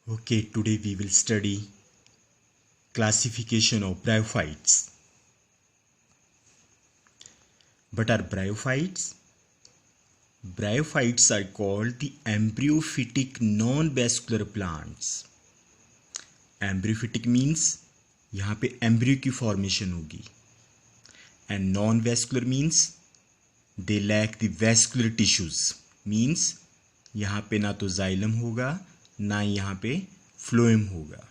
Okay, today we will study classification of bryophytes. What are bryophytes? Bryophytes are called the embryophytic non-vascular plants. Embryophytic means यहाँ पे embryo की formation होगी and non-vascular means they lack the vascular tissues means यहाँ पे ना तो xylem होगा ना यहाँ पे फ्लोएम होगा.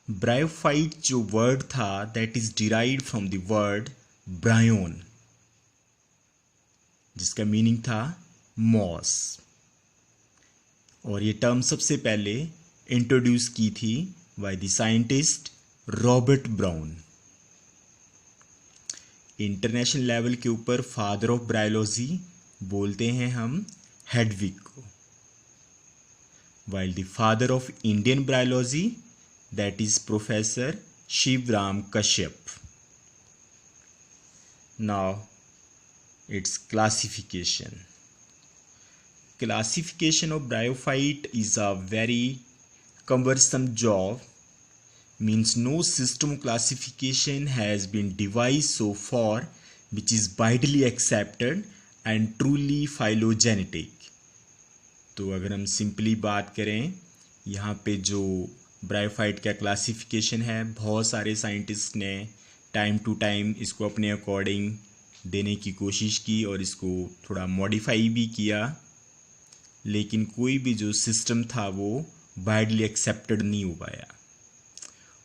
ब्रायोफाइट जो वर्ड था that is derived from the word bryon जिसका मीनिंग था मॉस और ये टर्म सबसे पहले इंट्रोड्यूस की थी by the scientist Robert brown. International level के ऊपर फादर ऑफ ब्रायोलॉजी बोलते हैं हम हेडविग को, while the father of Indian bryology that is Professor Shivram Kashyap. Now its classification. Classification of bryophyte is a very cumbersome job, means no system classification has been devised so far which is widely accepted and truly phylogenetic. तो अगर हम simply बात करें यहाँ पे जो bryophyte का classification है बहुत सारे साइंटिस्ट ने टाइम टू टाइम इसको अपने अकॉर्डिंग देने की कोशिश की और इसको थोड़ा मॉडिफाई भी किया, लेकिन कोई भी जो सिस्टम था वो वाइडली एक्सेप्टेड नहीं हो पाया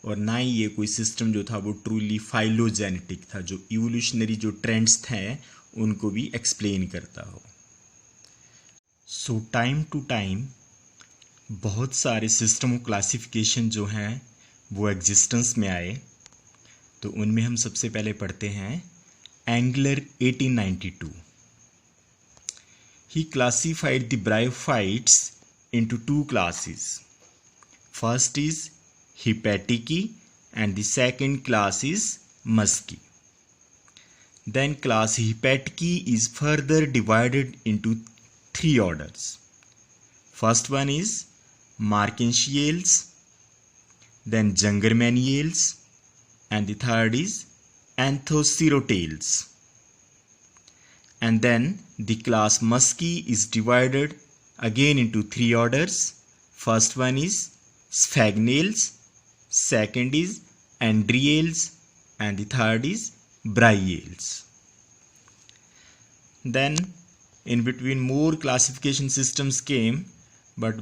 और ना ही ये कोई सिस्टम जो था वो ट्रूली फाइलोजेनेटिक था जो इवोल्यूशनरी जो ट्रेंड्स थे उनको भी एक्सप्लेन करता हो. सो टाइम टू टाइम बहुत सारे सिस्टम ऑफ क्लासिफिकेशन जो हैं वो एग्जिस्टेंस में आए. तो उनमें हम सबसे पहले पढ़ते हैं Engler 1892. He classified the bryophytes into two classes. First is Hepaticae and the second class is Musci. Then class Hepaticae is further divided into three orders. First one is Markensiales, then Jungermanniales, and the third is Anthocerotales. And then the class Muskie is divided again into three orders. First one is Sphagnales, second is Andriales, and the third is Bryales. Then in between more classification systems came, but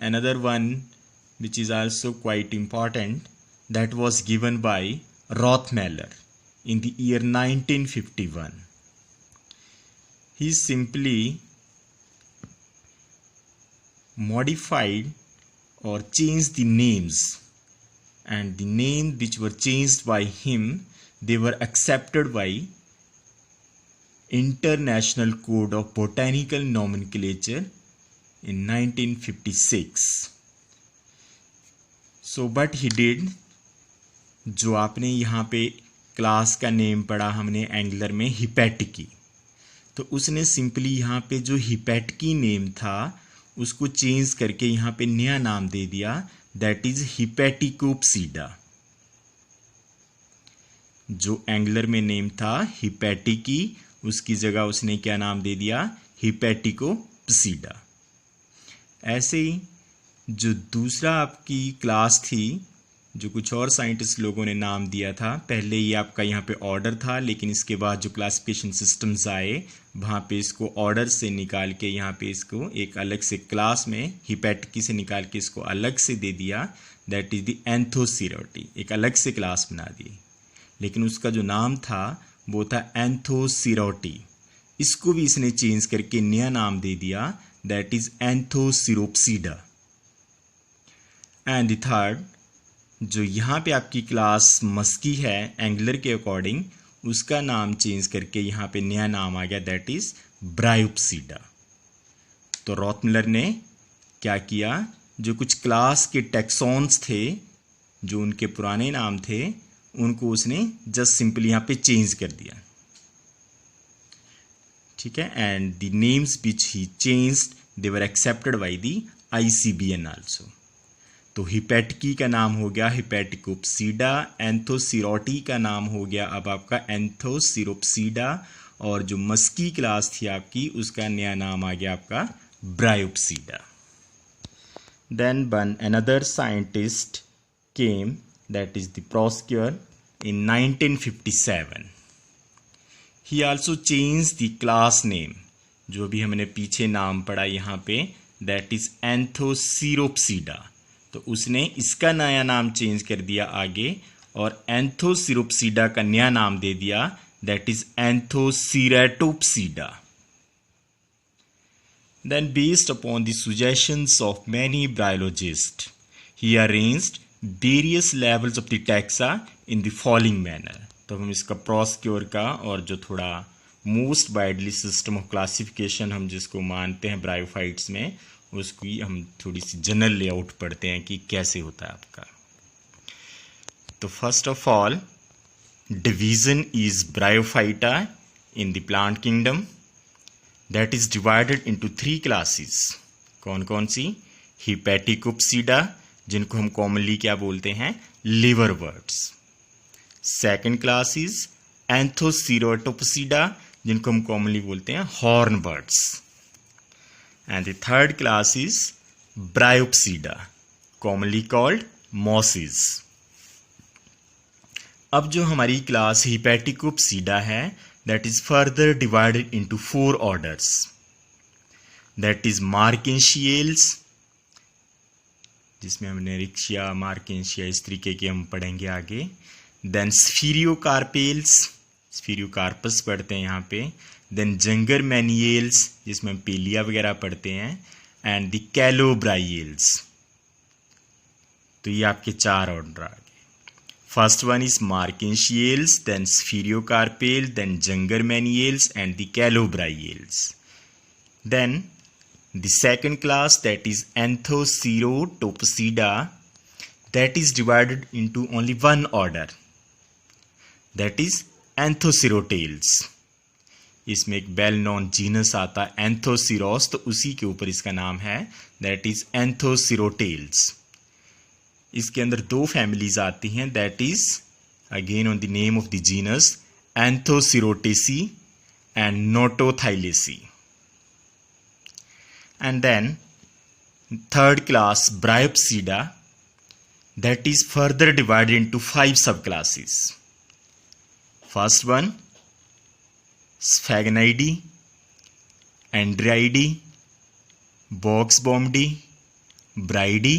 another one which is also quite important, that was given by Rothmeller in the year 1951. He simply modified or changed the names, and the names which were changed by him, they were accepted by International Code of Botanical Nomenclature in 1956. So what he did, जो आपने यहाँ पे class का name पढ़ा हमने angler में हिपैटिकी, तो उसने सिंपली यहाँ पे जो हिपैटिकी नेम था उसको चेंज करके यहाँ पे नया नाम दे दिया, दैट इज हिपैटिकोप्सीडा. जो एंगलर में नेम था हिपैटिकी उसकी जगह उसने क्या नाम दे दिया, हिपैटिकोप्सीडा. ऐसे ही जो दूसरा आपकी क्लास थी जो कुछ और साइंटिस्ट लोगों ने नाम दिया था, पहले ये आपका यहाँ पे ऑर्डर था, लेकिन इसके बाद जो क्लासिफिकेशन सिस्टम्स आए वहाँ पे इसको ऑर्डर से निकाल के यहाँ पे इसको एक अलग से क्लास में हिपैटिकी से निकाल के इसको अलग से दे दिया, दैट इज द एंथोसेरोटी, एक अलग से क्लास बना दी. लेकिन उसका जो नाम था वो था एंथोसेरोटी. इसको भी इसने चेंज करके नया नाम दे दिया, that is Anthocerotopsida. And the third जो यहाँ पे आपकी क्लास मस्की है एंगलर के अकॉर्डिंग, उसका नाम चेंज करके यहाँ पे नया नाम आ गया, दैट इज ब्रायोप्सीडा. तो रॉथमिलर ने क्या किया, जो कुछ क्लास के टेक्सॉन्स थे जो उनके पुराने नाम थे उनको उसने जस्ट सिंपली यहाँ पे चेंज कर दिया. ठीक है, and the names which he changed they were accepted by the ICBN also. तो हिपैटिकी का नाम हो गया हिपैटिकोप्सीडा, एंथोसिरोटी का नाम हो गया अब आपका एंथोसिरोप्सीडा, और जो मस्की क्लास थी आपकी उसका नया नाम आ गया आपका ब्रायोप्सीडा. Then one another scientist came, that is the Pasteur, in 1957. He also changed the class name. जो भी हमने पीछे नाम पढ़ा यहाँ पे, that is Anthoceropsida. तो उसने इसका नया नाम चेंज कर दिया आगे और Anthoceropsida का नया नाम दे दिया, that is Anthoceratopsida. Then, based upon the suggestions of many biologists, he arranged various levels of the taxa in the following manner. तो हम इसका प्रोस्क्योर का और जो थोड़ा most widely system of classification हम जिसको मानते हैं ब्रायोफाइट्स में, उसकी हम थोड़ी सी जनरल लेआउट पढ़ते हैं कि कैसे होता है आपका. तो first of all, division is bryophyta in the plant kingdom, that is divided into 3 classes. कौन कौन सी? हिपैटिकोप्सीडा, जिनको हम कॉमनली क्या बोलते हैं, liverworts. Second class is Anthocerotopsida, जिनको हम कॉमनली बोलते हैं horn birds. And the third class is Bryopsida, commonly called mosses. अब जो हमारी क्लास हिपैटिकोप्सीडा है, that is further divided into 4 orders. That is Markensiales, जिसमें हमने रिक्शिया, मार्केंशिया इस तरीके के हम पढ़ेंगे आगे. Then Spherocarpales, Spherocarpus पढ़ते हैं यहाँ पे. Then Jungermanniales, जिसमें हम पेलिया वगैरह पढ़ते हैं. And the Calobriales. तो ये आपके 4 ऑर्डर आ गए. First one is Markensiales, then Spherocarpales, then Jungermanniales and the Calobriales. Then the second class, that is Anthocerotopsida, that is divided into only one order, that is Anthocerotales. इसमें एक well known genus आता है Anthoceros, तो उसी के ऊपर इसका नाम है, that is Anthocerotales. इसके अंदर 2 फैमिलीज आती हैं, that is again on the name of the genus Anthocerotaceae and Notothyladaceae. And then third class Bryopsida, that is further divided into 5 subclasses. First one Sphagnidae, Andreaeidae, Buxbaumiidae, Bryidae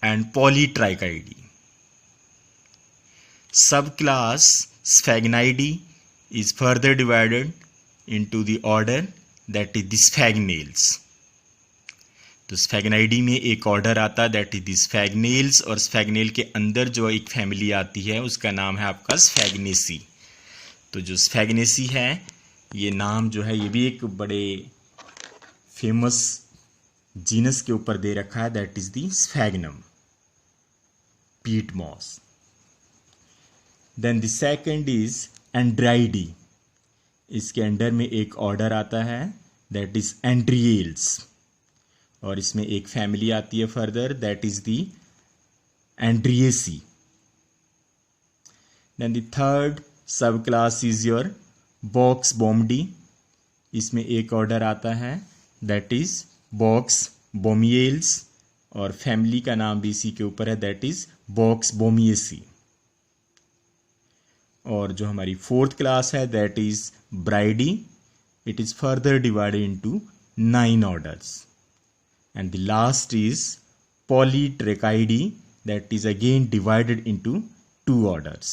and Polytrichidae. Subclass Sphagnidae is further divided into the order, that is the Sphagnales. तो Sphagnidae में एक order आता है, that is the Sphagnales, और Sphagnale के अंदर जो एक फैमिली आती है उसका नाम है आपका Sphagnaceae. तो जो Sphagnaceae है, ये नाम जो है ये भी एक बड़े फेमस जीनस के ऊपर दे रखा है, that is the Sphagnum peat moss. Then the second is Andreidae. इसके अंडर में एक ऑर्डर आता है, that is Andriales, और इसमें एक फैमिली आती है further, that is the Andriaceae. Then the third subclass is your Boxbomdidae. इसमें एक ऑर्डर आता है, that is Boxbomiales, और फैमिली का नाम भी इसी के ऊपर है, दैट इज Boxbomiaceae. और जो हमारी 4th क्लास है, that is Bryidae. It is further divided into 9 orders. And the last is Polytrichidae, that is again divided into 2 orders.